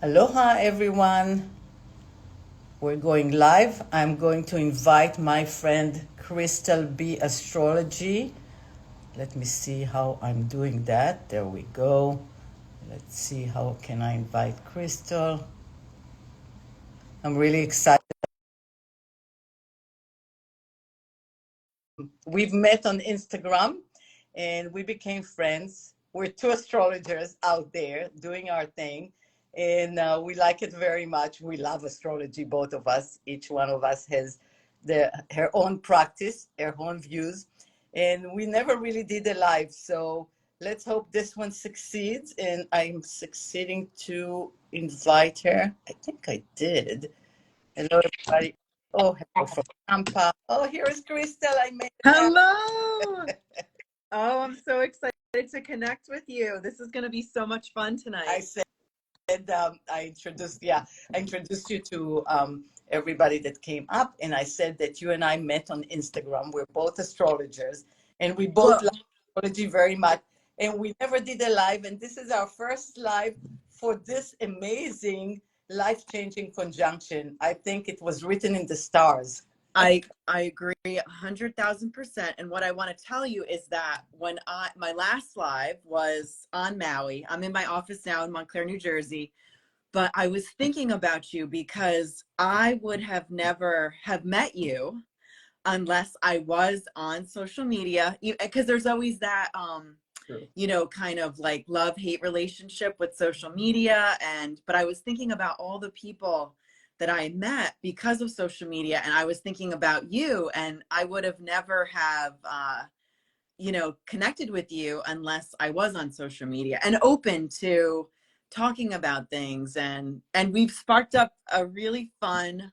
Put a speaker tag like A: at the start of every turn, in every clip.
A: Aloha, everyone. We're going live. I'm going to invite my friend Crystal B Astrology. Let me see how I'm doing that. There we go. Let's see how can I invite Crystal. I'm really excited. We've met on Instagram and we became friends. We're two astrologers out there doing our thing, and we like it very much. We love astrology, both of us. Each one of us has her own practice, her own views, and we never really did a live. So let's hope this one succeeds. And I'm succeeding to invite her. I think I did. Hello, everybody. Oh, hello from Tampa. Oh, here is Crystal. I made it happen.
B: Hello. Oh, I'm so excited to connect with you. This is going to be so much fun
A: I
B: tonight.
A: said I introduced you to everybody that came up, and I said that you and I met on Instagram. We're both astrologers, and we both
B: Well,
A: like astrology very much. And we never did a live, and this is our first live for this amazing life-changing conjunction. I think it was written in the stars.
B: I agree 100,000%. And what I want to tell you is that when my last live was on Maui, I'm in my office now in Montclair, New Jersey, but I was thinking about you because I would have never have met you unless I was on social media, because there's always that kind of like love-hate relationship with social media. But I was thinking about all the people that I met because of social media, and I was thinking about you, and I would have never have connected with you unless I was on social media and open to talking about things, and we've sparked up a really fun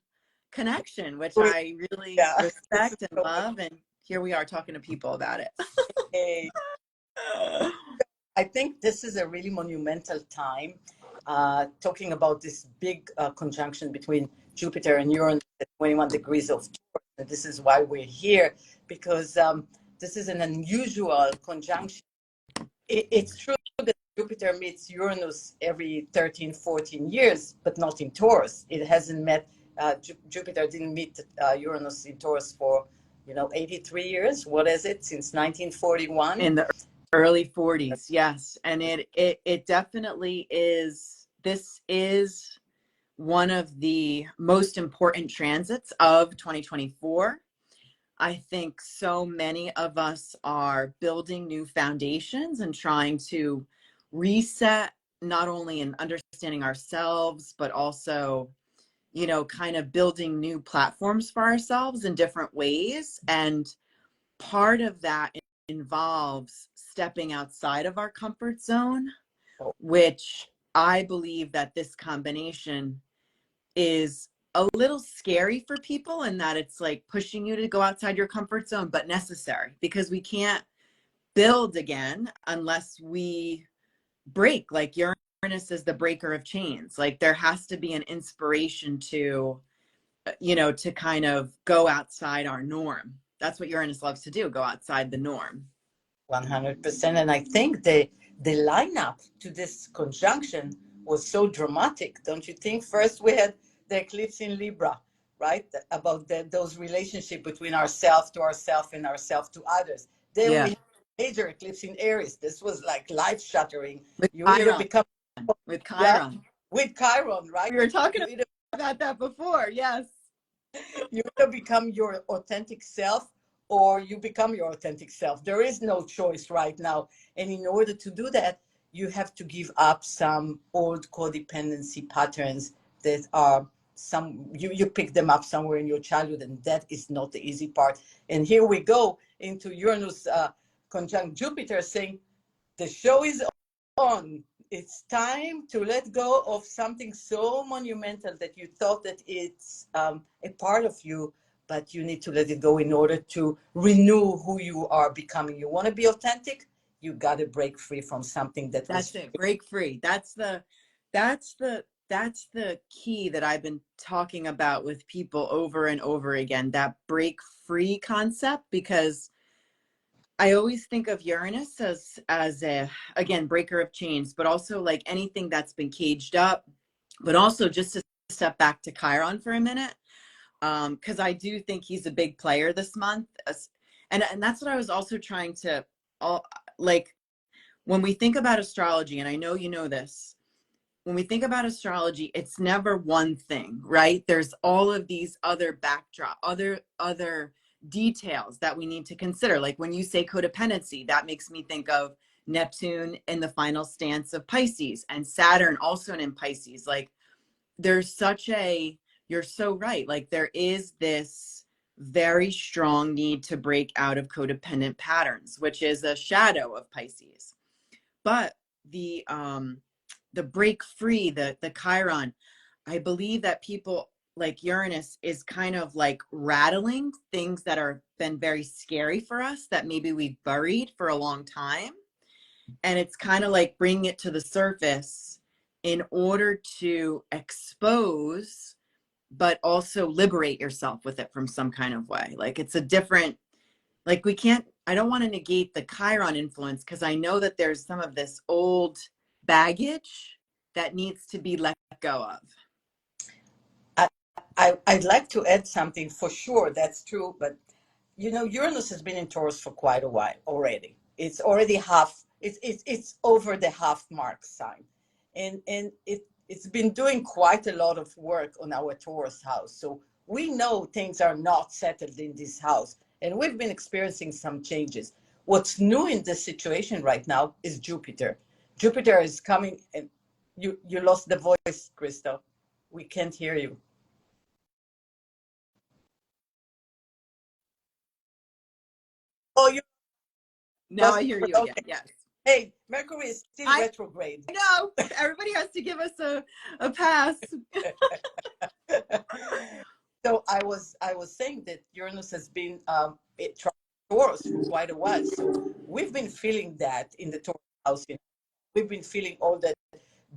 B: connection, which I really
A: Yeah, this is
B: respect and
A: so much
B: love, and here we are talking to people about it.
A: fun. I think this is a really monumental time, talking about this big conjunction between Jupiter and Uranus at 21 degrees of Taurus. And this is why we're here, because this is an unusual conjunction. It's true that Jupiter meets Uranus every 13, 14 years, but not in Taurus. It hasn't met, Jupiter didn't meet Uranus in Taurus for, 83 years. What is it? Since 1941.
B: In the early 40s, yes. And it definitely is. This is one of the most important transits of 2024. I think so many of us are building new foundations and trying to reset, not only in understanding ourselves, but also, kind of building new platforms for ourselves in different ways. And part of that involves stepping outside of our comfort zone, which I believe that this combination is a little scary for people, and that it's like pushing you to go outside your comfort zone, but necessary, because we can't build again unless we break. Like Uranus is the breaker of chains. Like there has to be an inspiration to, to kind of go outside our norm. That's what Uranus loves to do, go outside the norm.
A: 100%. And I think the lineup to this conjunction was so dramatic, don't you think? First, we had the eclipse in Libra, right? About those relationship between ourselves to ourselves and ourselves to others. Then we
B: Yeah.
A: had major eclipse in Aries. This was like life shattering.
B: With
A: You either
B: Chiron.
A: become,
B: With
A: yeah,
B: Chiron.
A: with Chiron,
B: We
A: right?
B: were talking
A: You either
B: about that before. Yes.
A: you either become your authentic self or you become your authentic self. There is no choice right now. And in order to do that, you have to give up some old codependency patterns that are you pick them up somewhere in your childhood, and that is not the easy part. And here we go into Uranus conjunct Jupiter, saying the show is on. It's time to let go of something so monumental that you thought that it's a part of you, but you need to let it go in order to renew who you are becoming. You want to be authentic, you got to break free from something that was.
B: That's it. Break free. That's the key that I've been talking about with people over and over again, that break free concept, because I always think of Uranus as a, again, breaker of chains, but also like anything that's been caged up, But also just to step back to Chiron for a minute, because I do think he's a big player this month. And that's what I was also trying to, all like, when we think about astrology, and I know you know this, when we think about astrology, it's never one thing, right? There's all of these other backdrop, other details that we need to consider. Like when you say codependency, that makes me think of Neptune in the final stance of Pisces and Saturn also in Pisces. Like there's such a, you're so right. Like there is this very strong need to break out of codependent patterns, which is a shadow of Pisces. But the break free, the Chiron, I believe that people like Uranus is kind of like rattling things that are been very scary for us that maybe we've buried for a long time. And it's kind of like bringing it to the surface in order to expose, but also liberate yourself with it from some kind of way. Like it's a different, like we can't, I don't want to negate the Chiron influence because I know that there's some of this old baggage that needs to be let go of.
A: I'd like to add something for sure. That's true. But, you know, Uranus has been in Taurus for quite a while already. It's already half, it's over the half mark sign. And it's been doing quite a lot of work on our Taurus house. So we know things are not settled in this house. And we've been experiencing some changes. What's new in this situation right now is Jupiter. Jupiter is coming, and you lost the voice, Crystal. We can't hear you. Oh, you
B: Now
A: lost.
B: I hear you again.
A: Okay.
B: Yes.
A: Hey, Mercury is still
B: I
A: retrograde.
B: know. Everybody has to give us a pass.
A: So I was saying that Uranus has been Taurus for quite a while. So we've been feeling that in the Taurus house. We've been feeling all the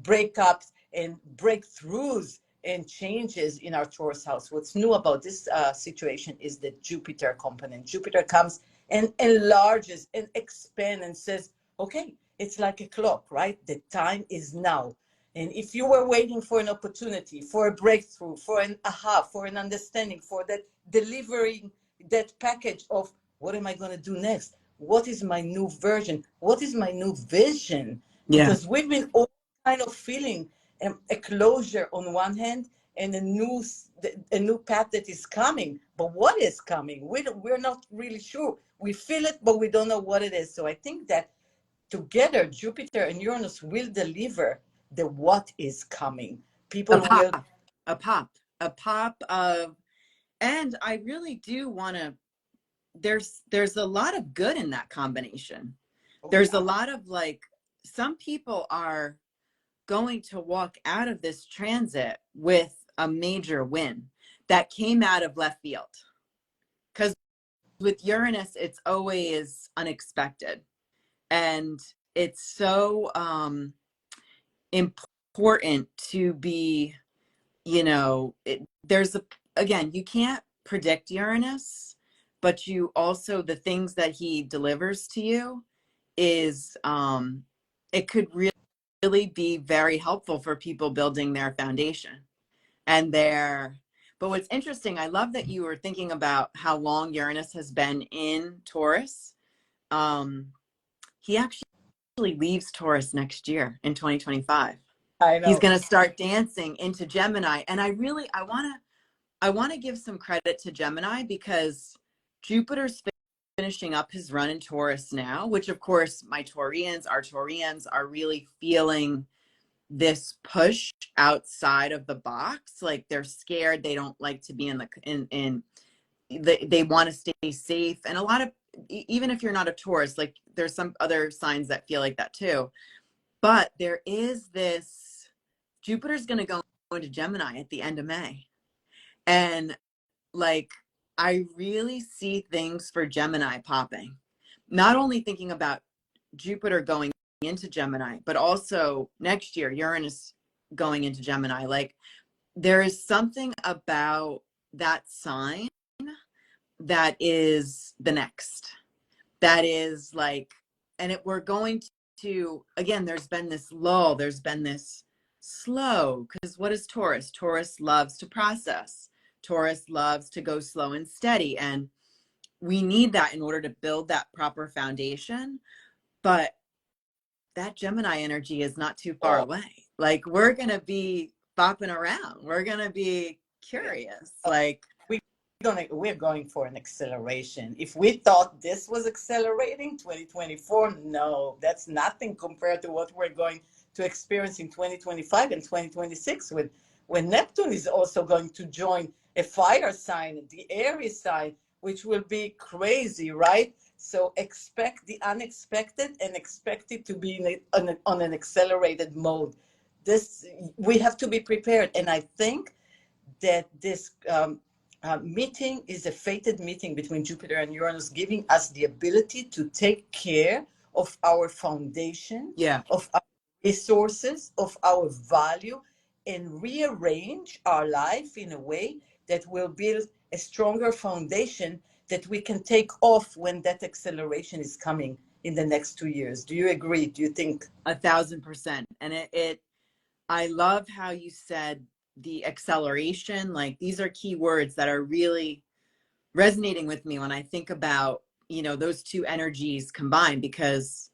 A: breakups and breakthroughs and changes in our Taurus house. What's new about this situation is the Jupiter component. Jupiter comes and enlarges and expands and says, okay, it's like a clock, right? The time is now. And if you were waiting for an opportunity, for a breakthrough, for an aha, for an understanding, for that delivering that package of what am I going to do next? What is my new version? What is my new vision?
B: Yeah.
A: Because we've been all kind of feeling a closure on one hand and a new path that is coming. But what is coming? We're not really sure. We feel it, but we don't know what it is. So I think that together, Jupiter and Uranus will deliver the what is coming.
B: A
A: People will.
B: pop, a pop, a pop of, and I really do want to, there's a lot of good in that combination.
A: Oh,
B: There's a
A: yeah.
B: lot of like, some people are going to walk out of this transit with a major win that came out of left field. Because with Uranus, it's always unexpected. And it's so important to be, there's again, you can't predict Uranus, but you also, the things that he delivers to you is, it could really be very helpful for people building their foundation and but what's interesting, I love that you were thinking about how long Uranus has been in Taurus. He actually leaves Taurus next year in 2025.
A: I
B: He's
A: know.
B: going to start dancing into Gemini. And I want to give some credit to Gemini because Jupiter's finishing up his run in Taurus now, which of course our Taurians are really feeling this push outside of the box. Like they're scared. They don't like to be they want to stay safe. And a lot of, even if you're not a Taurus, like there's some other signs that feel like that too. But there is this, Jupiter's going to go into Gemini at the end of May. And like, I really see things for Gemini popping. Not only thinking about Jupiter going into Gemini, but also next year, Uranus going into Gemini. Like, there is something about that sign that is the next. That is like, and we're going to, again, there's been this lull, there's been this slow, because what is Taurus? Taurus loves to process. Taurus loves to go slow and steady. And we need that in order to build that proper foundation. But that Gemini energy is not too far
A: Oh,
B: away. Like, we're going to be bopping around. We're going to be
A: yeah.
B: curious.
A: Uh,
B: Like,
A: we're going for an acceleration. If we thought this was accelerating 2024, no, that's nothing compared to what we're going to experience in 2025 and 2026 with when Neptune is also going to join a fire sign, the Aries sign, which will be crazy, right? So expect the unexpected and expect it to be on an accelerated mode. This we have to be prepared, and I think that this meeting is a fated meeting between Jupiter and Uranus, giving us the ability to take care of our foundation,
B: yeah,
A: of our resources, of our value, and rearrange our life in a way that will build a stronger foundation that we can take off when that acceleration is coming in the next 2 years. Do you agree? Do you think?
B: 1000%. And I love how you said the acceleration. Like, these are key words that are really resonating with me when I think about, those two energies combined, because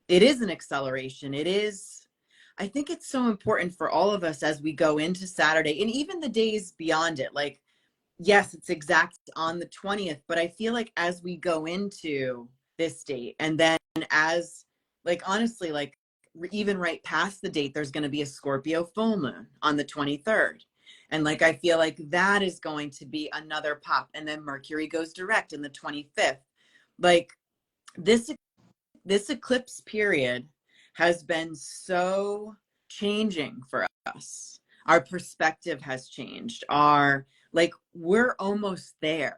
B: it is an acceleration. I think it's so important for all of us as we go into Saturday and even the days beyond it. Like, yes, it's exact on the 20th, but I feel like as we go into this date, and then as, like, honestly, like, even right past the date, there's going to be a Scorpio full moon on the 23rd. And like, I feel like that is going to be another pop. And then Mercury goes direct in the 25th. Like, this this eclipse period has been so changing for us. Our perspective has changed. We're almost there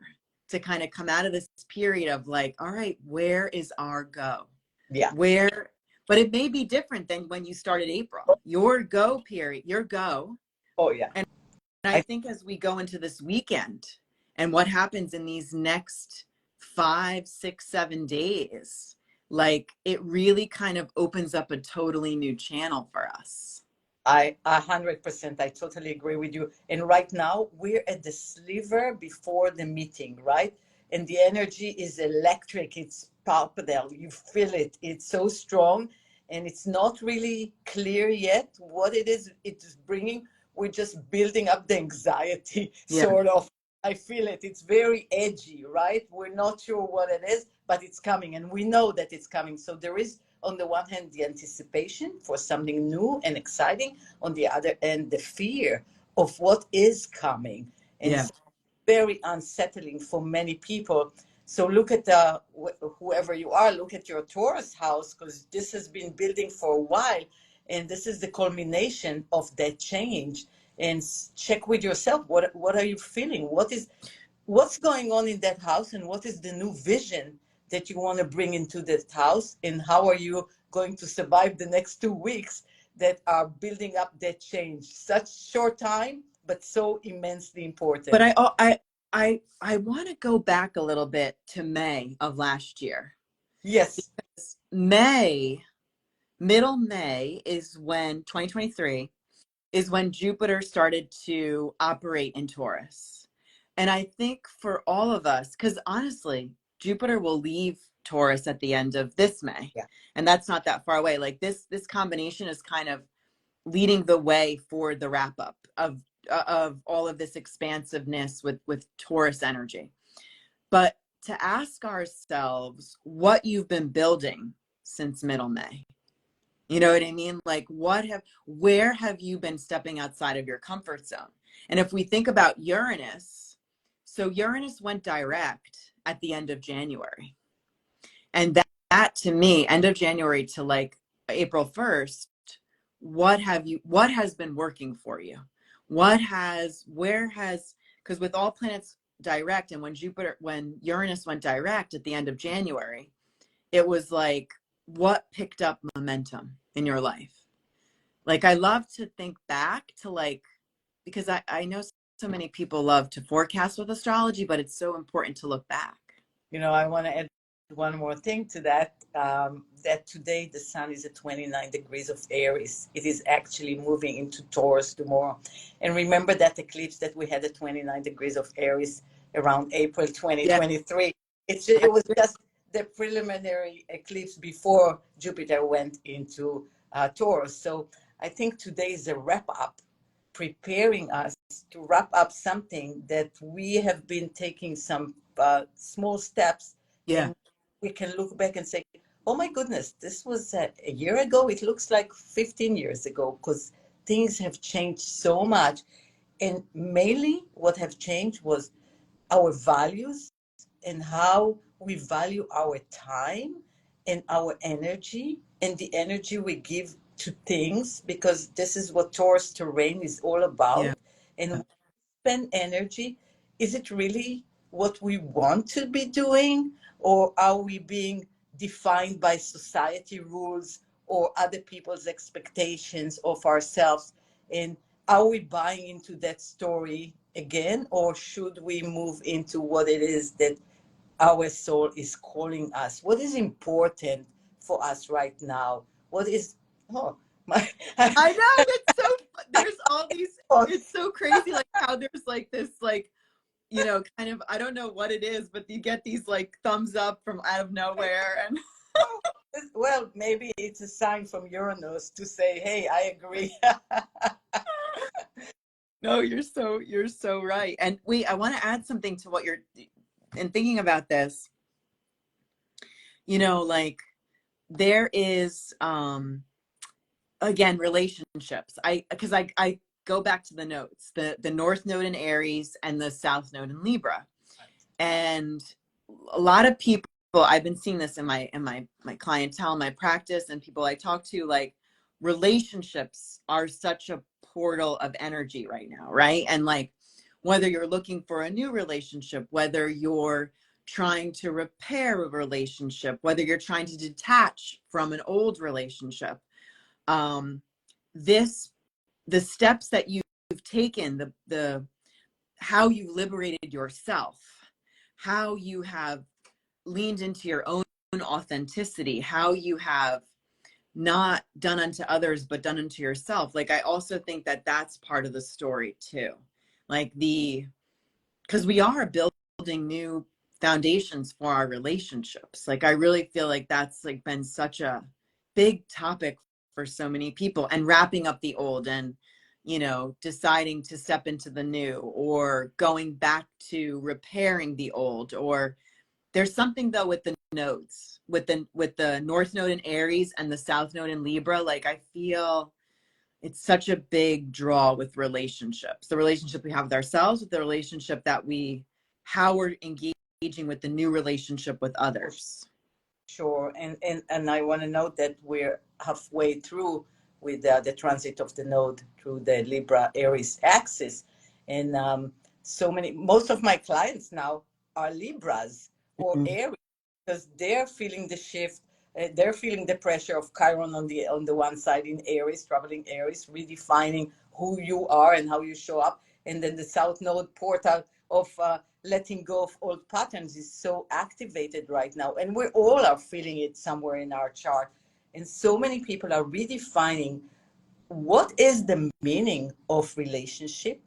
B: to kind of come out of this period of like, all right, where is our go?
A: Yeah.
B: Where, but it may be different than when you started April. Your go period, your go.
A: Oh, yeah.
B: And I think as we go into this weekend and what happens in these next 5, 6, 7 days, like, it really kind of opens up a totally new channel for us.
A: 100%. I totally agree with you. And right now we're at the sliver before the meeting, right? And the energy is electric. It's palpable. You feel it. It's so strong, and it's not really clear yet what it is. It's bringing. We're just building up the anxiety,
B: Yeah.
A: sort of. I feel it. It's very edgy, right? We're not sure what it is, but it's coming, and we know that it's coming. So there is, on the one hand, the anticipation for something new and exciting. On the other end, the fear of what is coming. And
B: Yeah.
A: it's very unsettling for many people. So look at whoever you are, look at your Taurus house, because this has been building for a while. And this is the culmination of that change. And check with yourself, what are you feeling? What's going on in that house, and what is the new vision that you want to bring into that house, and how are you going to survive the next 2 weeks that are building up that change? Such short time, but so immensely
B: But
A: important.
B: I want to go back a little bit to May of last year.
A: Yes.
B: May, middle May is when 2023 is when Jupiter started to operate in Taurus. And I think for all of us, because honestly, Jupiter will leave Taurus at the end of this May.
A: Yeah.
B: And that's not that far away. Like, this combination is kind of leading the way for the wrap up of all of this expansiveness with Taurus energy. But to ask ourselves what you've been building since middle May. You know what I mean? Like, where have you been stepping outside of your comfort zone? And if we think about Uranus, so Uranus went direct at the end of January. And that to me, end of January to like April 1st, what has been working for you? Because with all planets direct, and when Uranus went direct at the end of January, it was like, what picked up momentum in your life? Like, I love to think back to, like, because I know so many people love to forecast with astrology, but it's so important to look back.
A: I want to add one more thing to that, that today the sun is at 29 degrees of Aries. It is actually moving into Taurus tomorrow. And remember that eclipse that we had at 29 degrees of Aries around April
B: Yeah,
A: 2023.
B: I
A: It was
B: agree.
A: just the preliminary eclipse before Jupiter went into Taurus. So I think today is a wrap up, preparing us to wrap up something that we have been taking some small steps,
B: Yeah,
A: and we can look back and say, oh my goodness, this was a year ago. It looks like 15 years ago, because things have changed so much. And mainly what have changed was our values and how we value our time and our energy and the energy we give to things, because this is what Taurus terrain is all
B: yeah,
A: about. And spend energy, is it really what we want to be doing, or are we being defined by society rules or other people's expectations of ourselves? And are we buying into that story again, or should we move into what it is that our soul is calling us? What is important for us right now? What is, oh my,
B: I know. It's so there's all these. It's so crazy, like how there's like this, like, kind of, I don't know what it is, but you get these like thumbs up from out of nowhere, and
A: well, maybe it's a sign from Uranus to say, hey, I agree.
B: no, you're so right. And wait, I want to add something to what you're in thinking about this. Like there is again relationships. I go back to the notes, the North Node in Aries and the South Node in Libra. And a lot of people, I've been seeing this in my clientele, my practice, and people I talk to, like relationships are such a portal of energy right now, right? And like whether you're looking for a new relationship, whether you're trying to repair a relationship, whether you're trying to detach from an old relationship, um this the steps that you've taken, the how you liberated yourself, how you have leaned into your own authenticity, how you have not done unto others but done unto yourself. Like I also think that that's part of the story too, like because we are building new foundations for our relationships. Like I really feel like that's like been such a big topic for so many people, and wrapping up the old and deciding to step into the new, or going back to repairing the old. Or there's something though with the nodes, with the North Node in Aries and the South Node in Libra. Like I feel it's such a big draw with relationships, the relationship we have with ourselves, with the relationship how we're engaging with the new relationship with others.
A: Sure. And I want to note that we're halfway through with the transit of the node through the Libra Aries axis. And most of my clients now are Libras or
B: Mhm.
A: Aries, because they're feeling the shift. They're feeling the pressure of Chiron on the one side in Aries, traveling Aries, redefining who you are and how you show up. And then the South Node portal of letting go of old patterns is so activated right now, and we all are feeling it somewhere in our chart. And so many people are redefining what is the meaning of relationship,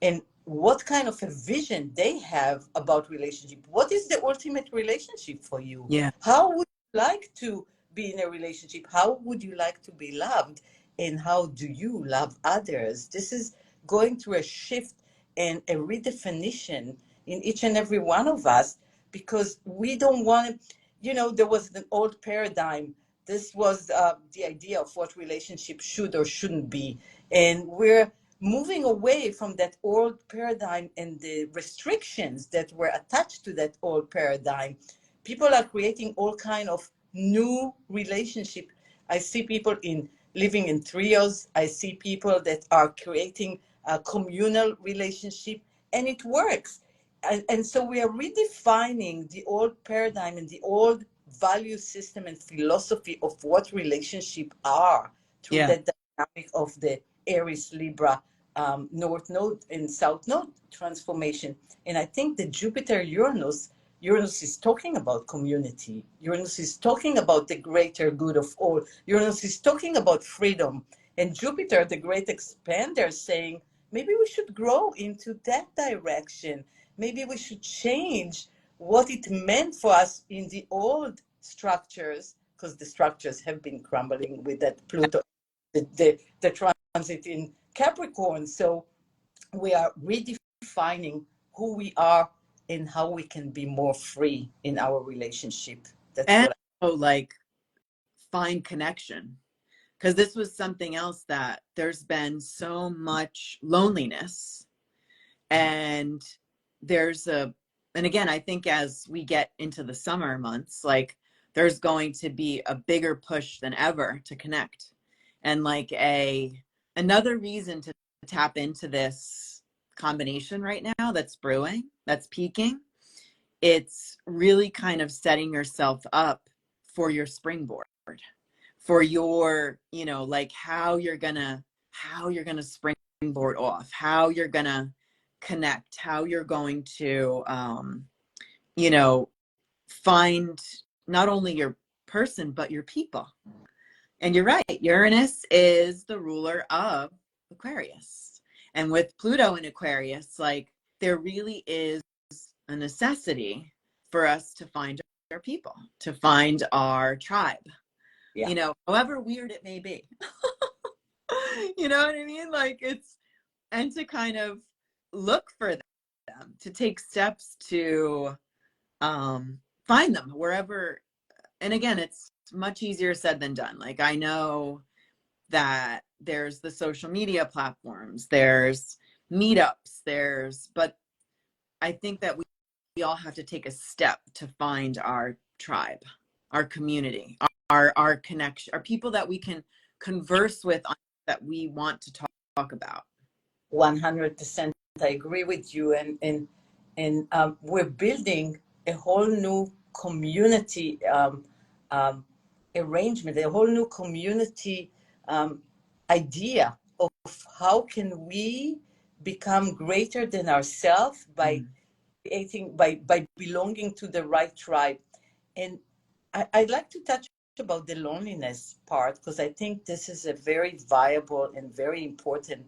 A: and what kind of a vision they have about relationship. What is the ultimate relationship for you?
B: Yeah.
A: How would you like to be in a relationship? How would you like to be loved? And how do you love others? This is going through a shift and a redefinition in each and every one of us, because we don't want to, there was an old paradigm. This was the idea of what relationship should or shouldn't be. And we're moving away from that old paradigm and the restrictions that were attached to that old paradigm. People are creating all kind of new relationship. I see people in living in trios. I see people that are creating a communal relationship, and it works. And so we are redefining the old paradigm and the old value system and philosophy of what relationship are through
B: Yeah.
A: the dynamic of the Aries Libra North Node and South Node transformation. And I think the Jupiter Uranus Uranus is talking about community. Uranus is talking about the greater good of all. Uranus is talking about freedom. And Jupiter, the great expander, saying, maybe we should grow into that direction. Maybe we should change what it meant for us in the old structures, because the structures have been crumbling with that Pluto, the transit in Capricorn. So we are redefining who we are and how we can be more free in our relationship. That's
B: And
A: what
B: like find connection, because this was something else that there's been so much loneliness, and and again, I think as we get into the summer months, like there's going to be a bigger push than ever to connect. And like another reason to tap into this combination right now that's brewing, that's peaking, it's really kind of setting yourself up for your springboard, for your, like how you're gonna springboard off, how you're gonna connect, how you're going to you know find not only your person but your people. And you're right, Uranus is the ruler of Aquarius, and with Pluto in Aquarius, like there really is a necessity for us to find our people, to find our tribe,
A: yeah.
B: however weird it may be. You know what I mean? Like and to kind of look for them, to take steps to find them wherever. And again, it's much easier said than done. Like I know that there's the social media platforms, there's meetups, but I think that we all have to take a step to find our tribe, our community, our connection, our people that we can converse with, that we want to talk about.
A: 100%. I agree with you. And we're building a whole new community arrangement, a whole new community idea of how can we become greater than ourselves by creating, by belonging to the right tribe. And I'd like to touch about the loneliness part, because I think this is a very viable and very important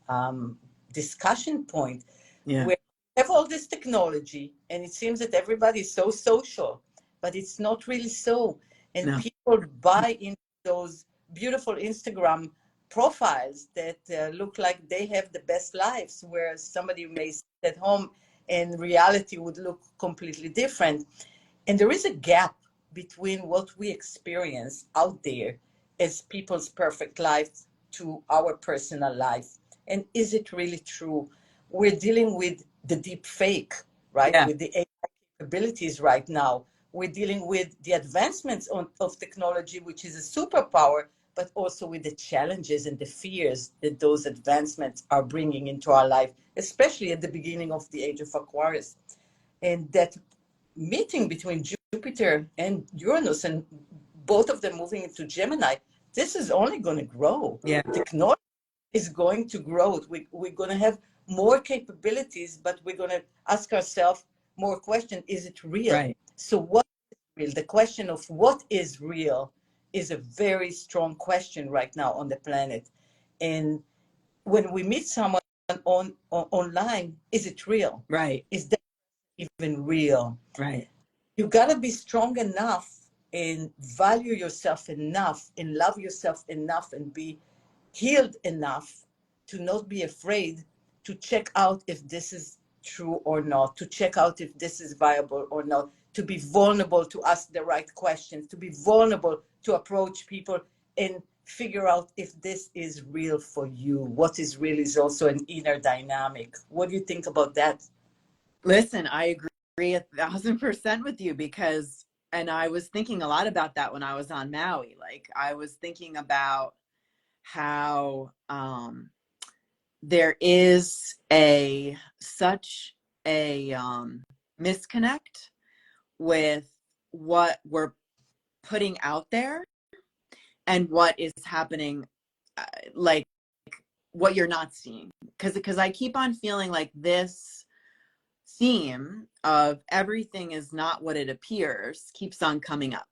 A: um, discussion point.
B: Yeah.
A: Where we have all this technology and it seems that everybody is so social, but it's not really so. And
B: No.
A: people buy into those beautiful Instagram profiles that look like they have the best lives, whereas somebody may sit at home and reality would look completely different. And there is a gap between what we experience out there as people's perfect life to our personal life. And is it really true? We're dealing with the deep fake, right?
B: Yeah.
A: With the AI capabilities right now. We're dealing with the advancements of technology, which is a superpower, but also with the challenges and the fears that those advancements are bringing into our life, especially at the beginning of the age of Aquarius. And that meeting between Jupiter and Uranus, and both of them moving into Gemini, this is only going to grow.
B: Yeah.
A: Technology is going to grow. We're going to have more capabilities, but we're going to ask ourselves more questions. Is it real?
B: Right.
A: So what is real? The question of what is real is a very strong question right now on the planet. And when we meet someone online, is it real?
B: Right.
A: Is that even real?
B: Right.
A: You got to be strong enough and value yourself enough and love yourself enough and be healed enough to not be afraid to check out if this is true or not, to check out if this is viable or not, to be vulnerable, to ask the right questions, to be vulnerable, to approach people and figure out if this is real for you. What is real is also an inner dynamic. What do you think about that?
B: Listen, I agree 1,000% with you, because, and I was thinking a lot about that when I was on Maui. Like I was thinking about how there is such a misconnect with what we're putting out there and what is happening, like what you're not seeing. Because I keep on feeling like this theme of everything is not what it appears keeps on coming up.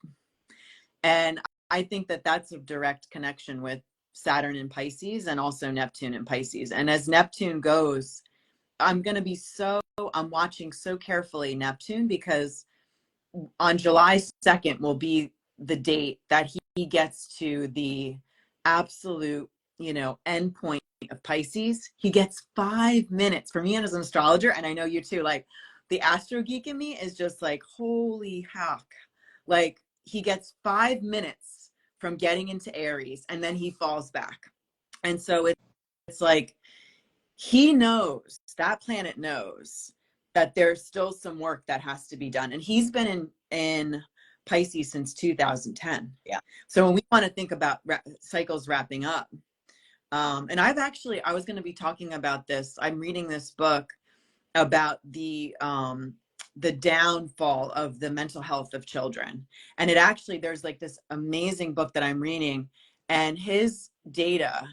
B: And I think that that's a direct connection with Saturn in Pisces and also Neptune in Pisces. And as Neptune goes, I'm watching so carefully Neptune, because on July 2nd will be the date that he gets to the absolute, end point of Pisces. He gets 5 minutes. For me as an astrologer, and I know you too, like the astro geek in me is just like, holy heck. Like he gets 5 minutes from getting into Aries and then he falls back. And so it's like, he knows, that planet knows that there's still some work that has to be done. And he's been in Pisces since 2010.
A: Yeah.
B: So when we want to think about cycles wrapping up, and I was going to be talking about this. I'm reading this book about the downfall of the mental health of children. And there's like this amazing book that I'm reading, and his data,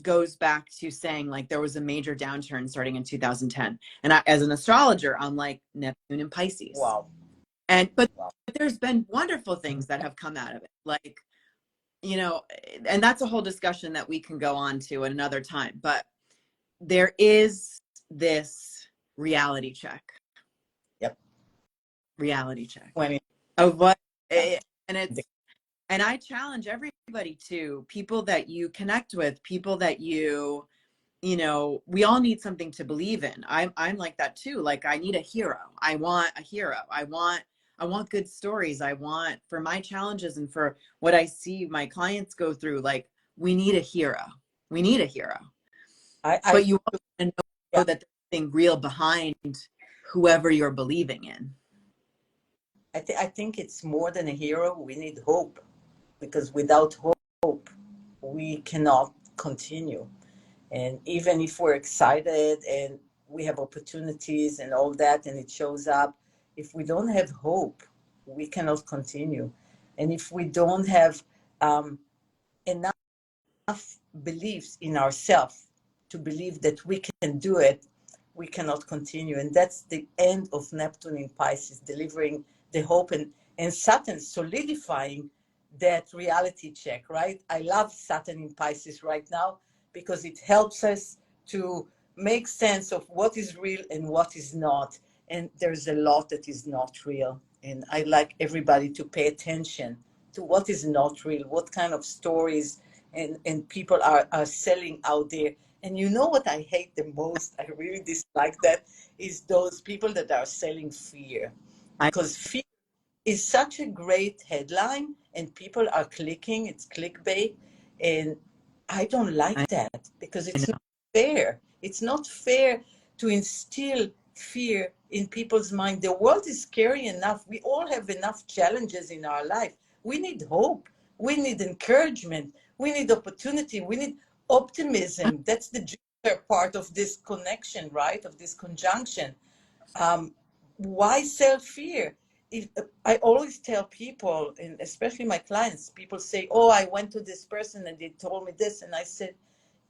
B: goes back to saying like there was a major downturn starting in 2010. And as an astrologer, I'm like Neptune and Pisces.
A: Wow.
B: But there's been wonderful things that have come out of it. Like, and that's a whole discussion that we can go on to at another time. But there is this reality check.
A: Yep.
B: Reality check.
A: Of what?
B: And I challenge everybody to, people that you connect with, people that we all need something to believe in. I'm like that too. Like I need a hero. I want a hero. I want good stories. I want, for my challenges and for what I see my clients go through, like we need a hero. We need a hero. But you want to know that there's something real behind whoever you're believing in.
A: I think it's more than a hero. We need hope. Because without hope, we cannot continue. And even if we're excited and we have opportunities and all that, and it shows up, if we don't have hope, we cannot continue. And if we don't have enough beliefs in ourselves to believe that we can do it, we cannot continue. And that's the end of Neptune in Pisces, delivering the hope, and Saturn solidifying that reality check, right? I love Saturn in Pisces right now because it helps us to make sense of what is real and what is not. And there's a lot that is not real. And I'd like everybody to pay attention to what is not real, what kind of stories and people are selling out there. And you know what I hate the most? I really dislike that, is those people that are selling fear. Because fear is such a great headline and people are clicking, it's clickbait. And I don't like that because it's not fair. It's not fair to instill fear in people's mind. The world is scary enough. We all have enough challenges in our life. We need hope. We need encouragement. We need opportunity. We need optimism. That's the Jupiter part of this connection, right? Of this conjunction. Why sell fear? I always tell people, and especially my clients, people say, oh, I went to this person and they told me this. And I said,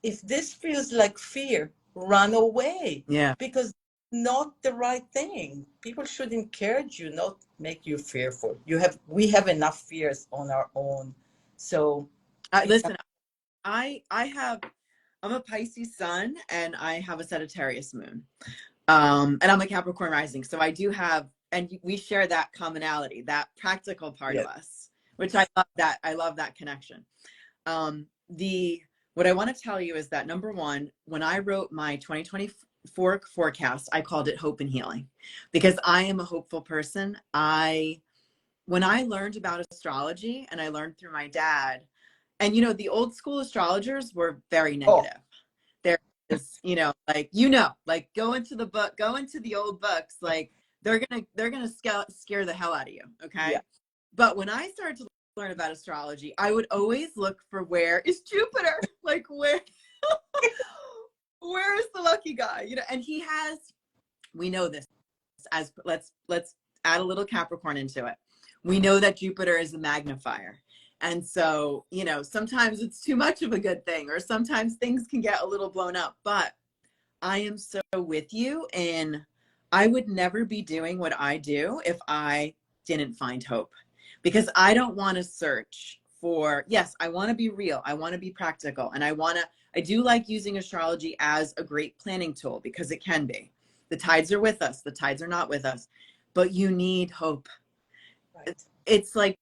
A: if this feels like fear, run away.
B: Yeah.
A: Because not the right thing. People should encourage you, not make you fearful. We have enough fears on our own. So
B: listen, I'm a Pisces sun and I have a Sagittarius moon. And I'm a Capricorn rising. So I do have, and we share that commonality, that practical part of us, which I love that connection. What I want to tell you is that, number one, when I wrote my 2024 forecast, I called it Hope and Healing, because I am a hopeful person. When I learned about astrology, and I learned through my dad, and the old school astrologers were very negative. There is, like go into the old books, like they're gonna scare the hell out of you. Okay. Yeah. But when I started to learn about astrology, I would always look for, where is Jupiter? Like where is the lucky guy? And we know this, as let's add a little Capricorn into it. We know that Jupiter is a magnifier. And so, sometimes it's too much of a good thing, or sometimes things can get a little blown up. But I am so with you, and I would never be doing what I do if I didn't find hope, because I don't want to search for, yes, I want to be real. I want to be practical. And I do like using astrology as a great planning tool, because it can be. The tides are with us, the tides are not with us, but you need hope.
A: Right.
B: It's like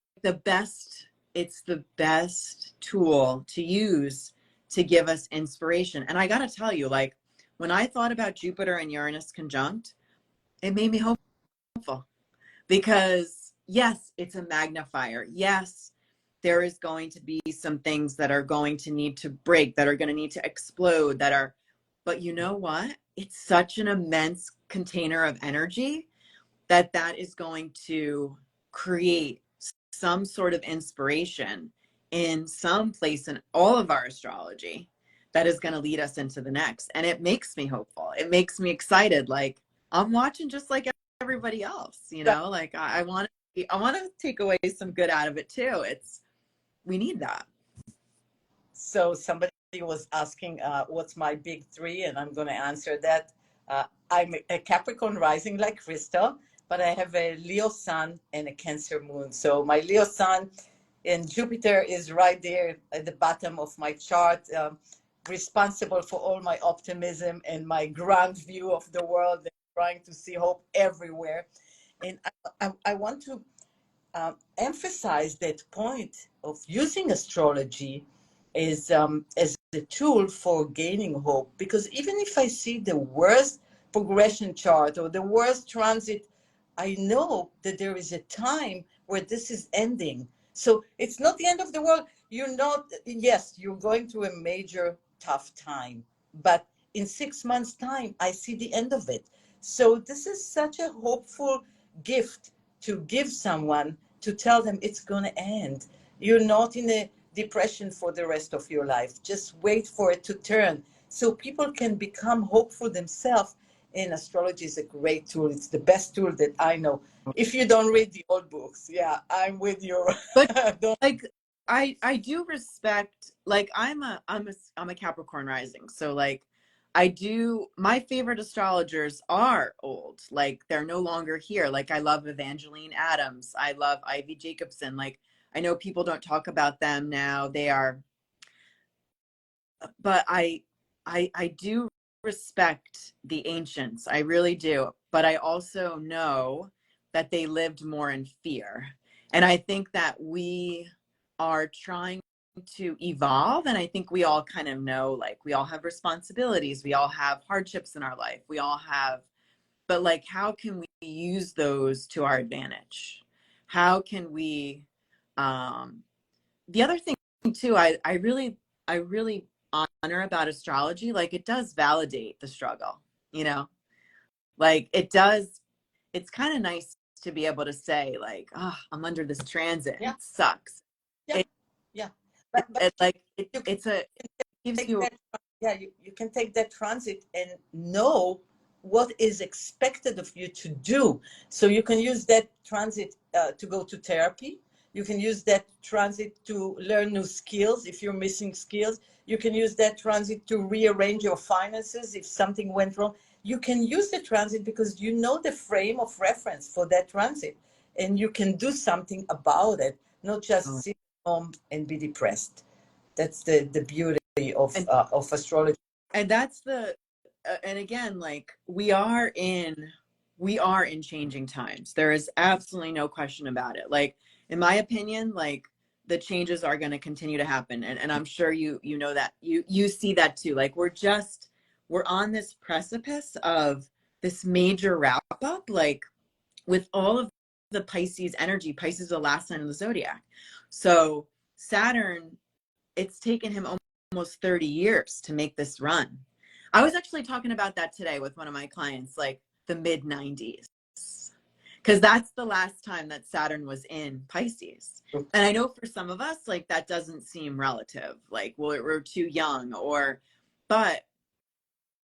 B: it's the best tool to use to give us inspiration. And I got to tell you, like, when I thought about Jupiter and Uranus conjunct, it made me hopeful, because yes, it's a magnifier. Yes, there is going to be some things that are going to need to break, that are going to need to explode, but you know what? It's such an immense container of energy that is going to create some sort of inspiration in some place in all of our astrology that is going to lead us into the next. And it makes me hopeful. It makes me excited. Like, I'm watching just like everybody else,
A: Right.
B: like I want to take away some good out of it too. We need that.
A: So somebody was asking, what's my big three? And I'm going to answer that. I'm a Capricorn rising like Crystal, but I have a Leo sun and a Cancer moon. So my Leo sun and Jupiter is right there at the bottom of my chart, responsible for all my optimism and my grand view of the world, and trying to see hope everywhere. And I want to emphasize that point of using astrology as a tool for gaining hope. Because even if I see the worst progression chart or the worst transit, I know that there is a time where this is ending. So it's not the end of the world. You're not, yes, you're going through a major tough time, but in 6 months' time, I see the end of it. So this is such a hopeful gift to give someone, to tell them it's going to end. You're not in a depression for the rest of your life. Just wait for it to turn so people can become hopeful themselves. And astrology is a great tool. It's the best tool that I know. If you don't read the old books, yeah, I'm with you.
B: But
A: Don't.
B: like, I do respect, like, I'm a Capricorn rising. So like, my favorite astrologers are old. Like, they're no longer here. Like, I love Evangeline Adams. I love Ivy Jacobson. Like, I know people don't talk about them now. But I do respect the ancients. I really do. But I also know that they lived more in fear. And I think that we are trying to evolve. And I think we all kind of know, like, we all have responsibilities. We all have hardships in our life. But like, how can we use those to our advantage? How can we, the other thing too, I really honor about astrology, like, it does validate the struggle, you know, like it does. It's kind of nice to be able to say, like, oh, I'm under this transit.
A: Yeah,
B: It sucks.
A: yeah,
B: It,
A: yeah. You can
B: it gives
A: take
B: you,
A: that, yeah, you can take that transit and know what is expected of you to do. So you can use that transit to go to therapy. You can use that transit to learn new skills if you're missing skills. You can use that transit to rearrange your finances if something went wrong. You can use the transit because you know the frame of reference for that transit, and you can do something about it, not just sit home and be depressed. That's the beauty
B: and
A: of astrology.
B: that's and again, like, we are in changing times. There is absolutely no question about it. Like, in my opinion, like, the changes are going to continue to happen, and I'm sure you know that, you see that too. Like, we're on this precipice of this major wrap up, like, with all of the Pisces energy. Pisces is the last sign of the zodiac. So Saturn, it's taken him almost 30 years to make this run. I was actually talking about that today with one of my clients, like the mid 90s, because that's the last time that Saturn was in Pisces. And I know for some of us, like, that doesn't seem relative, like, well, we're too young, but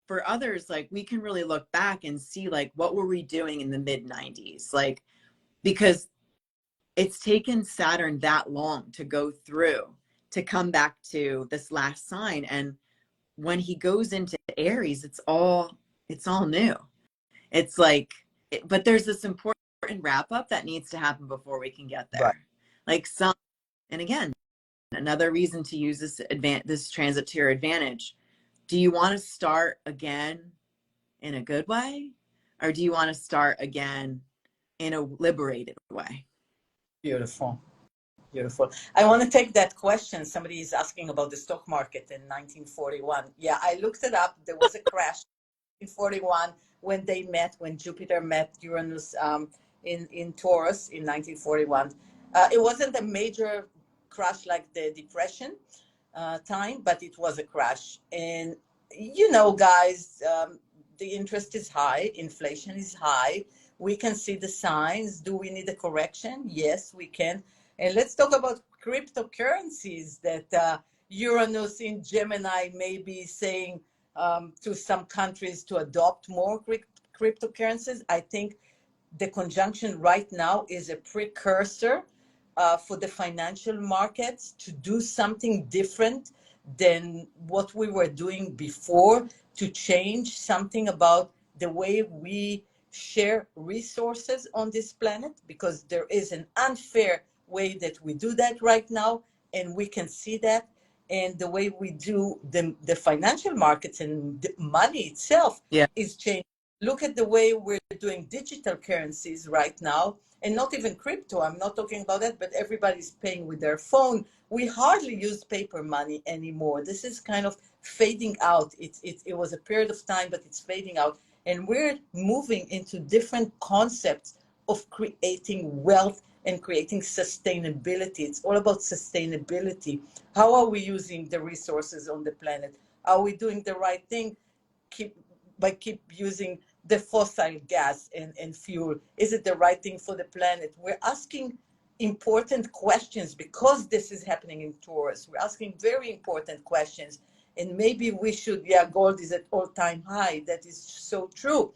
B: for others, like, we can really look back and see, like, what were we doing in the mid 90s? Like, because it's taken Saturn that long to go through, to come back to this last sign. And when he goes into Aries, it's all new. It's like, but there's this important wrap up that needs to happen before we can get
A: Right.
B: there. Like and again, another reason to use this transit to your advantage. Do you want to start again in a good way, or do you want to start again in a liberated way?
A: Beautiful. Beautiful. I want to take that question. Somebody is asking about the stock market in 1941. Yeah, I looked it up. There was a crash in 41 when Jupiter met Uranus in Taurus in 1941. It wasn't a major crash like the Depression time, but it was a crash. And guys, the interest is high, inflation is high. We can see the signs. Do we need a correction? Yes, we can. And let's talk about cryptocurrencies that Uranus in Gemini may be saying to some countries to adopt more cryptocurrencies. I think the conjunction right now is a precursor for the financial markets to do something different than what we were doing before, to change something about the way we share resources on this planet, because there is an unfair way that we do that right now, and we can see that. And the way we do the financial markets and the money itself
B: Yeah.
A: is changing. Look at the way we're doing digital currencies right now, and not even crypto. I'm not talking about that, but everybody's paying with their phone. We hardly use paper money anymore. This is kind of fading out. It was a period of time, but it's fading out. And we're moving into different concepts of creating wealth and creating sustainability. It's all about sustainability. How are we using the resources on the planet? Are we doing the right thing? Keep using the fossil gas and fuel? Is it the right thing for the planet? We're asking important questions because this is happening in Taurus. We're asking very important questions. And maybe we should, gold is at all-time high. That is so true.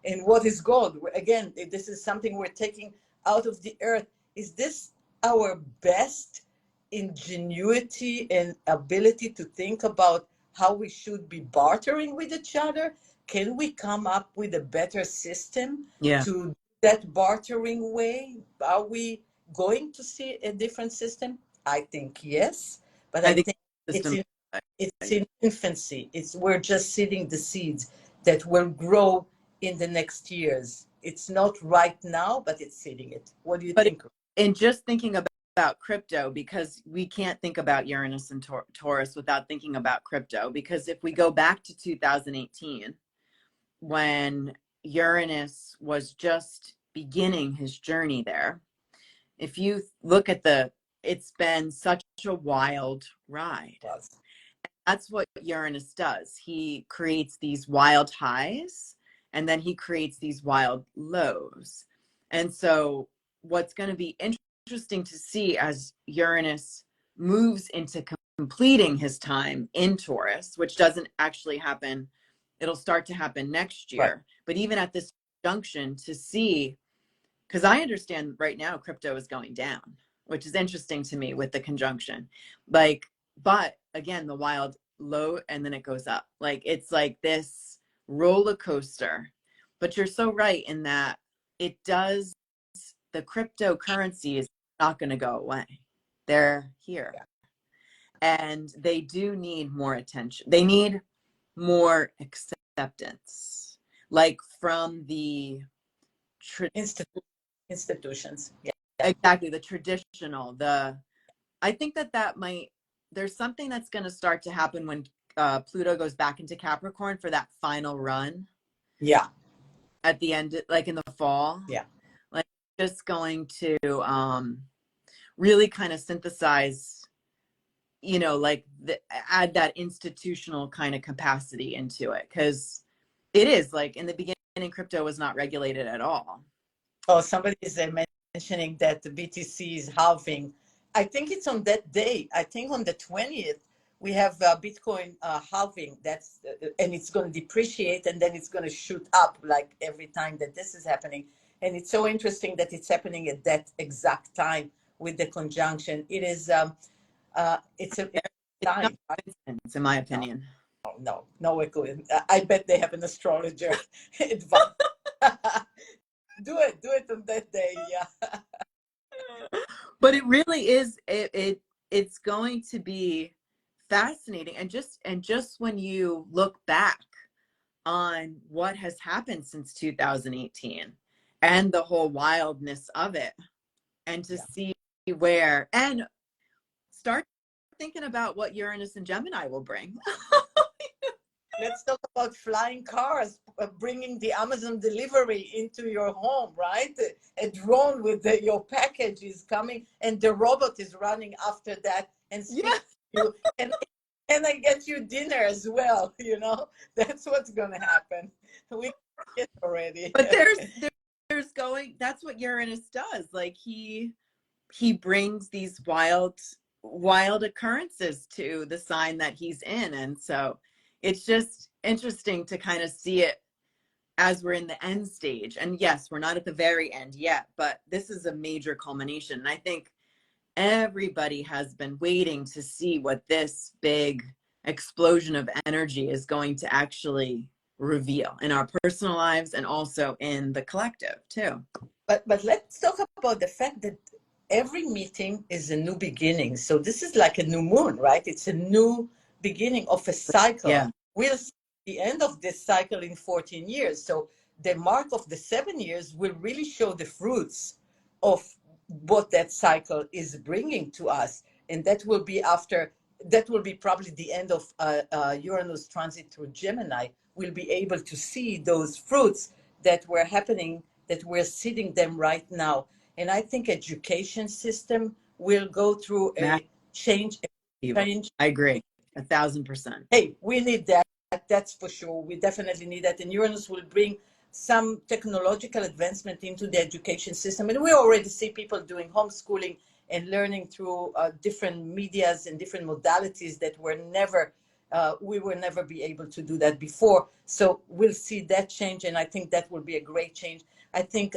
A: And what is gold? Again, this is something we're taking out of the earth. Is this our best ingenuity and ability to think about how we should be bartering with each other? Can we come up with a better system to that bartering way? Are we going to see a different system? I think yes, but I think it's in infancy. We're just seeding the seeds that will grow in the next years. It's not right now, but it's seeding it. What do you think?
B: And just thinking about crypto, because we can't think about Uranus and Taurus without thinking about crypto, because if we go back to 2018, when Uranus was just beginning his journey there, if you look at it's been such a wild ride. That's what Uranus does. He creates these wild highs, and then he creates these wild lows. And so what's going to be interesting to see as Uranus moves into completing his time in Taurus, which doesn't actually happen, it'll start to happen next year. Right. But even at this junction, to see, because I understand right now crypto is going down, which is interesting to me with the conjunction. But again, the wild low, and then it goes up. It's like this roller coaster. But you're so right in that the cryptocurrency is not going to go away. They're here. Yeah. And they do need more attention. They need more acceptance, from the
A: institutions. Yeah.
B: Exactly. The traditional, I think there's something that's going to start to happen when Pluto goes back into Capricorn for that final run.
A: Yeah.
B: At the end, in the fall.
A: Yeah.
B: Just going to really kind of synthesize, add that institutional kind of capacity into it. Because it is in the beginning, crypto was not regulated at all.
A: Oh, somebody is mentioning that the BTC is halving. I think it's on that day. I think on the 20th, we have Bitcoin halving. And it's going to depreciate, and then it's going to shoot up every time that this is happening. And it's so interesting that it's happening at that exact time with the conjunction. It is, it's a sign.
B: In my opinion.
A: no, we couldn't. I bet they have an astrologer advice. Do it on that day. Yeah.
B: But it really is, it's going to be fascinating. And just when you look back on what has happened since 2018 and the whole wildness of it, and to see where, and start thinking about what Uranus and Gemini will bring.
A: Let's talk about flying cars, bringing the Amazon delivery into your home, right? A drone with your package is coming, and the robot is running after that and speaks to you. And I get you dinner as well. You know, that's what's going to happen. We get already.
B: But there's going. That's what Uranus does. Like he brings these wild occurrences to the sign that he's in, and so it's just interesting to kind of see it as we're in the end stage. And yes, we're not at the very end yet, but this is a major culmination. And I think everybody has been waiting to see what this big explosion of energy is going to actually reveal in our personal lives and also in the collective too.
A: But let's talk about the fact that every meeting is a new beginning. So this is like a new moon, right? It's a new beginning of a cycle.
B: Yeah.
A: We'll see the end of this cycle in 14 years. So the mark of the 7 years will really show the fruits of what that cycle is bringing to us. And that will be probably the end of Uranus transit through Gemini. We'll be able to see those fruits that were happening, that we're seeing them right now. And I think education system will go through a change.
B: I agree, 1,000%.
A: Hey, we need that. That's for sure. We definitely need that. And Uranus will bring some technological advancement into the education system. And we already see people doing homeschooling and learning through different medias and different modalities that we will never be able to do that before. So we'll see that change. And I think that will be a great change. I think,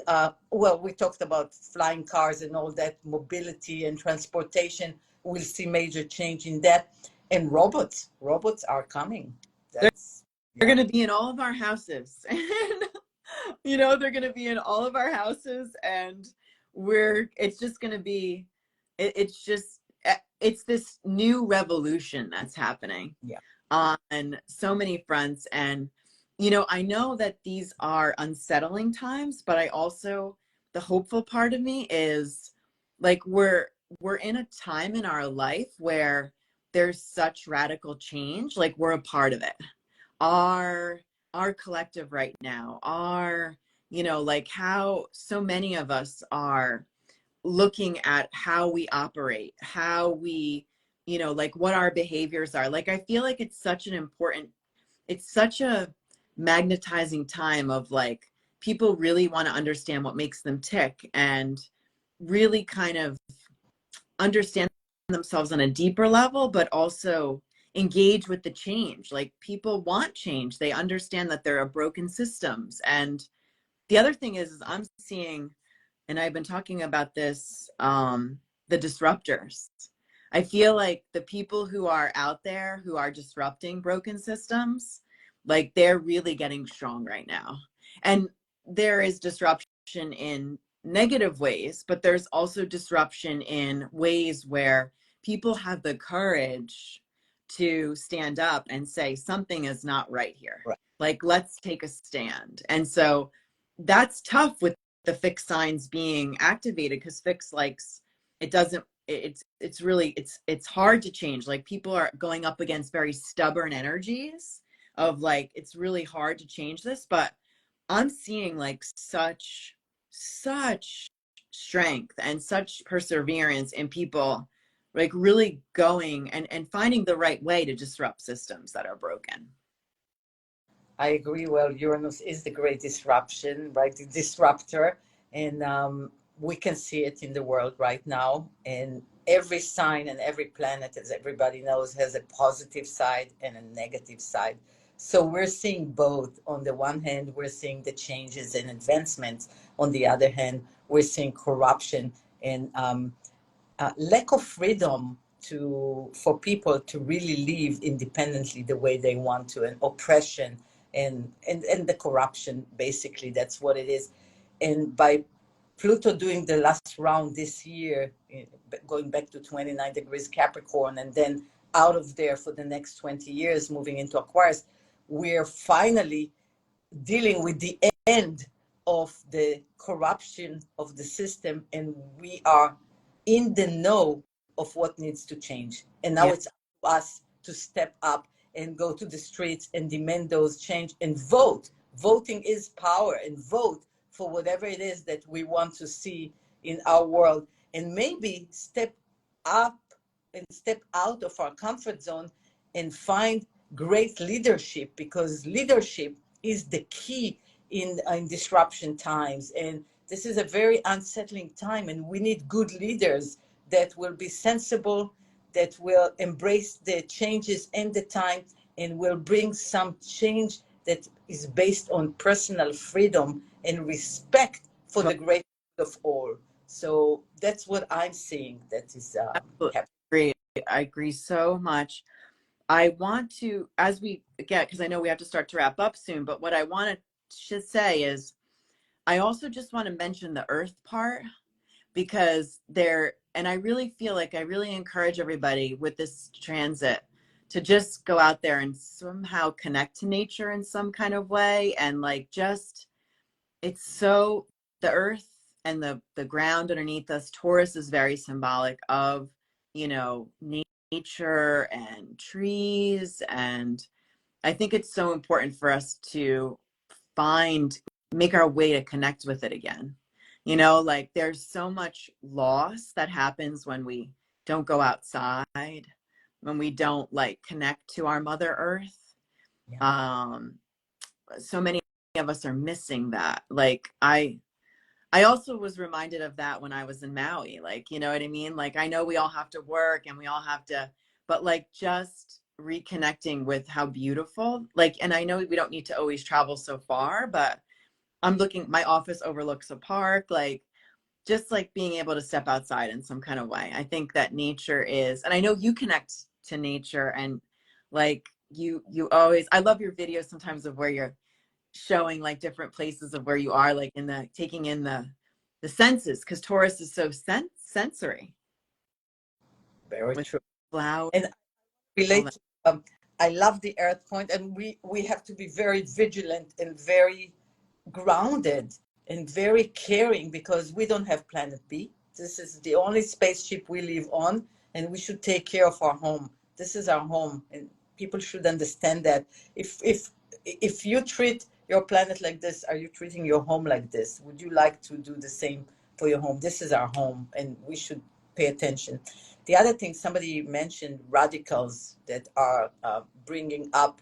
A: we talked about flying cars and all that mobility and transportation. We'll see major change in that. And robots are coming.
B: They're going to be in all of our houses. And, they're going to be in all of our houses. And it's just going to be, it's this new revolution that's happening on so many fronts. And, I know that these are unsettling times, but the hopeful part of me is like, we're in a time in our life where there's such radical change. Like we're a part of it. Our collective right now, like how so many of us are looking at how we operate, how we, like what our behaviors are. Like, I feel like it's such a magnetizing time of like, people really want to understand what makes them tick and really kind of understand themselves on a deeper level, but also engage with the change. Like people want change. They understand that there are broken systems. And the other thing is I'm seeing, and I've been talking about this, the disruptors. I feel like the people who are out there who are disrupting broken systems, like they're really getting strong right now. And there is disruption in negative ways, but there's also disruption in ways where people have the courage to stand up and say something is not right here.
A: Right.
B: Like, let's take a stand. And so that's tough with the fixed signs being activated, because fixed likes, it's hard to change. Like people are going up against very stubborn energies of like, it's really hard to change this, but I'm seeing like such strength and such perseverance in people, like really going and finding the right way to disrupt systems that are broken.
A: I agree. Well, Uranus is the great disruption, right? The disruptor. And we can see it in the world right now. And every sign and every planet, as everybody knows, has a positive side and a negative side. So we're seeing both. On the one hand, we're seeing the changes and advancements. On the other hand, we're seeing corruption and lack of freedom for people to really live independently the way they want to, and oppression and the corruption, basically that's what it is. And by Pluto doing the last round this year, going back to 29 degrees Capricorn, and then out of there for the next 20 years, moving into Aquarius, we're finally dealing with the end of the corruption of the system, and we are in the know of what needs to change. And now
B: Yeah.
A: it's up to us to step up and go to the streets and demand those change and vote. Voting is power, and vote for whatever it is that we want to see in our world, and maybe step up and step out of our comfort zone and find great leadership, because leadership is the key in disruption times. And this is a very unsettling time, and we need good leaders that will be sensible, that will embrace the changes and the time, and will bring some change that is based on personal freedom and respect for the great good of all. So that's what I'm seeing that is
B: Absolutely
A: happening.
B: agree. I agree so much. I want to, as we get, because I know we have to start to wrap up soon, but what I want to say is I also just want to mention the earth part, because there, and I really feel like I really encourage everybody with this transit to just go out there and somehow connect to nature in some kind of way. And like, just, it's so, the earth and the ground underneath us, Taurus is very symbolic of, you know, nature and trees. And I think it's so important for us to find, make our way to connect with it again. You know, like there's so much loss that happens when we don't go outside, when we don't like connect to our Mother Earth.
A: Yeah.
B: So many of us are missing that. Like I also was reminded of that when I was in Maui. Like, you know what I mean? Like, I know we all have to work and we all have to, but like just reconnecting with how beautiful, like, and I know we don't need to always travel so far, but I'm looking, my office overlooks a park, like just like being able to step outside in some kind of way. I think that nature is, and I know you connect to nature, and like you always, I love your videos sometimes of where you're showing like different places of where you are, like in the taking in the senses, because Taurus is so sensory
A: Very
B: with
A: true.
B: flowers,
A: And
B: all
A: relate
B: that.
A: to, I love the earth point, and we have to be very vigilant and very grounded and very caring, because we don't have planet B. This is the only spaceship we live on, and we should take care of our home. This is our home, and people should understand that. If you treat your planet like this, are you treating your home like this? Would you like to do the same for your home? This is our home, and we should pay attention. The other thing, somebody mentioned radicals that are bringing up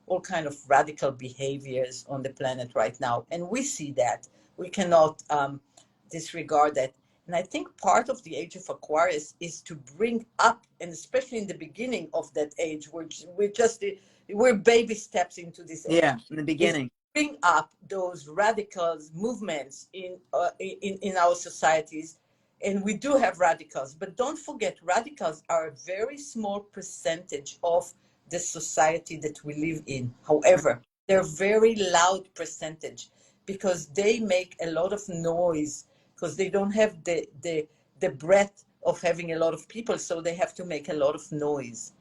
A: all kind of radical behaviors on the planet right now, and we see that. We cannot disregard that. And I think part of the age of Aquarius is to bring up, and especially in the beginning of that age, we're baby steps into this
B: Yeah,
A: age,
B: in the
A: is
B: beginning.
A: bring up those radicals movements in our societies. And we do have radicals, but don't forget, radicals are a very small percentage of the society that we live in. However, they're very loud percentage, because they make a lot of noise, because they don't have the breadth of having a lot of people, so they have to make a lot of noise.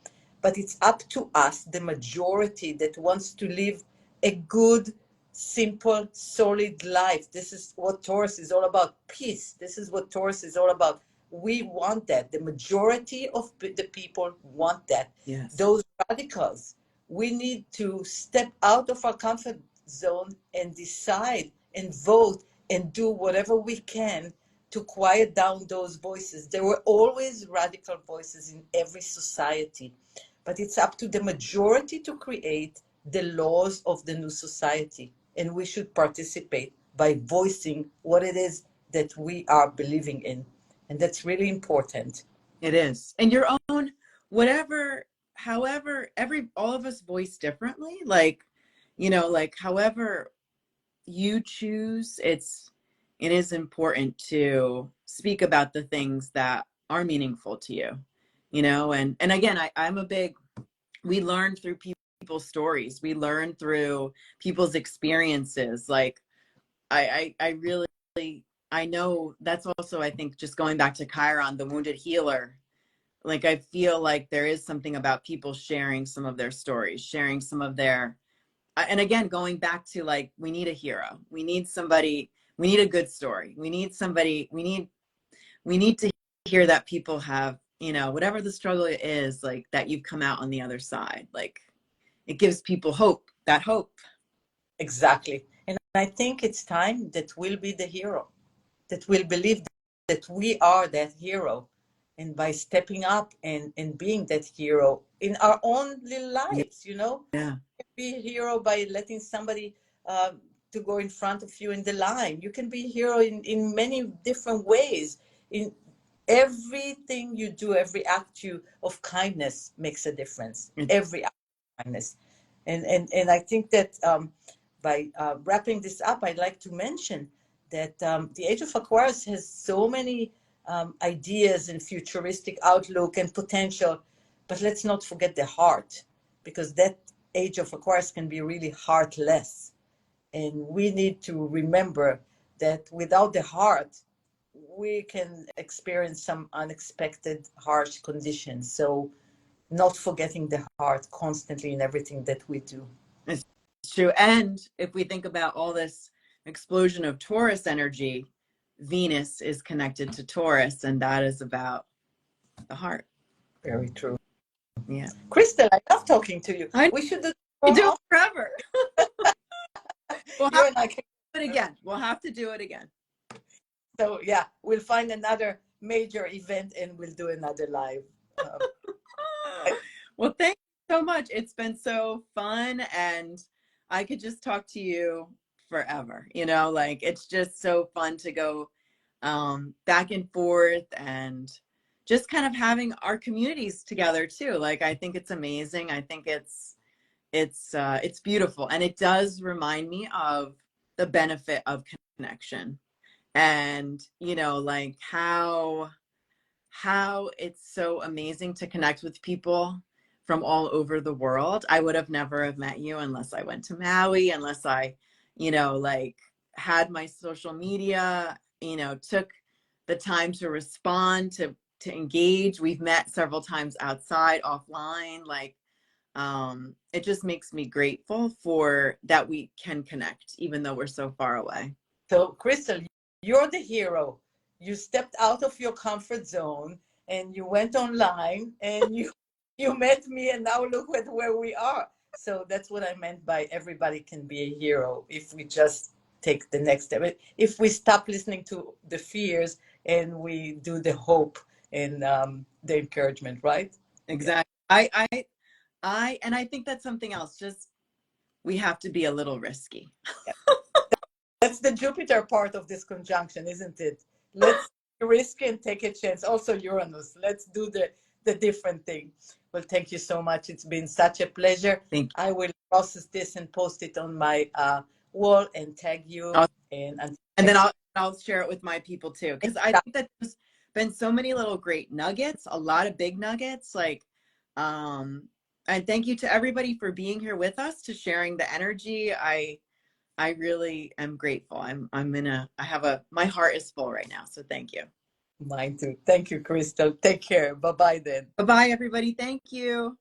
A: But it's up to us, the majority that wants to live a good, simple, solid life. This is what Taurus is all about. Peace. This is what Taurus is all about. We want that. The majority of the people want that.
B: Yes,
A: Those radicals, we need to step out of our comfort zone and decide and vote and do whatever we can to quiet down those voices. There were always radical voices in every society, but it's up to the majority to create the laws of the new society. And we should participate by voicing what it is that we are believing in. And that's really important.
B: it is. And your own, whatever, however, all of us voice differently. Like, you know, like however you choose, it is important to speak about the things that are meaningful to you. you know, and again, I'm a big, we learn through people's stories. We learn through people's experiences. Like I really, I know that's also, I think, just going back to Chiron, the wounded healer. Like, I feel like there is something about people sharing some of their stories, sharing some of their, and again, going back to, like, we need a hero. We need somebody, we need a good story. We need somebody, we need to hear that people have, you know, whatever the struggle is, like, that you've come out on the other side. Like, it gives people hope, that hope.
A: Exactly. And I think it's time that we'll be the hero, that we'll believe that we are that hero. And by stepping up and being that hero in our own little lives, you know,
B: Yeah.
A: be a hero by letting somebody to go in front of you in the line. You can be a hero in many different ways. In everything you do, every act you of kindness makes a difference. Every act of kindness. And I think that by wrapping this up, I'd like to mention that the Age of Aquarius has so many ideas and futuristic outlook and potential, but let's not forget the heart, because that Age of Aquarius can be really heartless. And we need to remember that without the heart, we can experience some unexpected harsh conditions. So not forgetting the heart constantly in everything that we do.
B: It's true. And if we think about all this explosion of Taurus energy, Venus is connected to Taurus, and that is about the heart.
A: Very true.
B: Yeah.
A: Crystal, I love talking to you.
B: I
A: We should do
B: do
A: more
B: it forever. We'll
A: you
B: have
A: and I
B: to
A: can.
B: do it again. We'll have to do it again.
A: So yeah, we'll find another major event and we'll do another live.
B: Well, thank you so much. It's been so fun, and I could just talk to you forever. You know, like, it's just so fun to go back and forth, and just kind of having our communities together too. Like, I think it's amazing. I think it's beautiful, and it does remind me of the benefit of connection, and, you know, like, how it's so amazing to connect with people from all over the world. I would have never have met you unless I went to Maui, unless I, you know, like, had my social media, you know, took the time to respond, to engage. We've met several times outside, offline. Like, it just makes me grateful for that we can connect, even though we're so far away.
A: So, Crystal, you're the hero. You stepped out of your comfort zone and you went online and you met me, and now look at where we are. So that's what I meant by everybody can be a hero if we just take the next step. If we stop listening to the fears and we do the hope and the encouragement, right?
B: Exactly. And I think that's something else. Just, we have to be a little risky.
A: Yeah. That's the Jupiter part of this conjunction, isn't it? Let's risk and take a chance. Also Uranus. Let's do the different thing. Well, thank you so much. It's been such a pleasure.
B: Thank
A: I will process this and post it on my wall and tag you.
B: you. And then
A: Next
B: I'll share it with my people too, because I think that there's been so many little great nuggets, a lot of big nuggets. Like, and thank you to everybody for being here with us, to sharing the energy. I really am grateful. My heart is full right now. So thank you.
A: Mine too. Thank you, Crystal. Take care. Bye-bye then.
B: Bye-bye, everybody. Thank you.